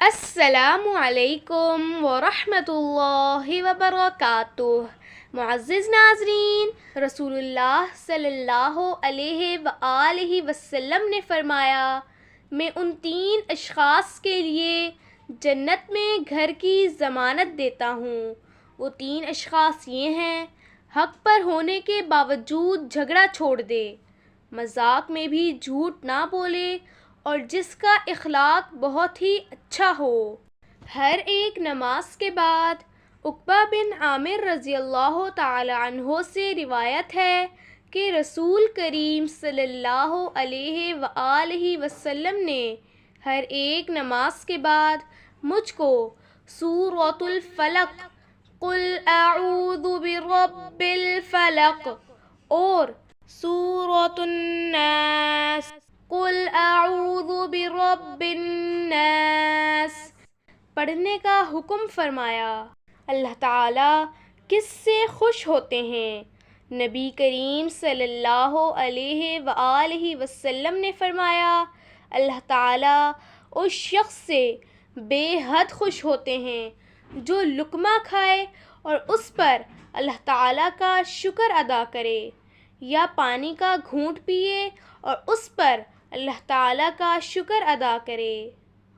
السلام علیکم ورحمۃ اللہ وبرکاتہ۔ معزز ناظرین، رسول اللہ صلی اللہ علیہ وآلہ وسلم نے فرمایا، میں ان 3 اشخاص کے لیے جنت میں گھر کی ضمانت دیتا ہوں۔ وہ 3 اشخاص یہ ہیں: حق پر ہونے کے باوجود جھگڑا چھوڑ دے، مذاق میں بھی جھوٹ نہ بولے، اور جس کا اخلاق بہت ہی اچھا ہو۔ ہر ایک نماز کے بعد عقبہ بن عامر رضی اللہ تعالی عنہ سے روایت ہے کہ رسول کریم صلی اللہ علیہ وآلہ وسلم نے ہر ایک نماز کے بعد مجھ کو سورۃ الفلق، قل اعوذ برب الفلق اور سورۃ الناس، قل اعوذ برب الناس پڑھنے کا حکم فرمایا۔ اللہ تعالیٰ کس سے خوش ہوتے ہیں؟ نبی کریم صلی اللہ علیہ وآلہ وسلم نے فرمایا، اللہ تعالیٰ اس شخص سے بے حد خوش ہوتے ہیں جو لقمہ کھائے اور اس پر اللہ تعالیٰ کا شکر ادا کرے، یا پانی کا گھونٹ پیے اور اس پر اللہ تعالیٰ کا شکر ادا کرے۔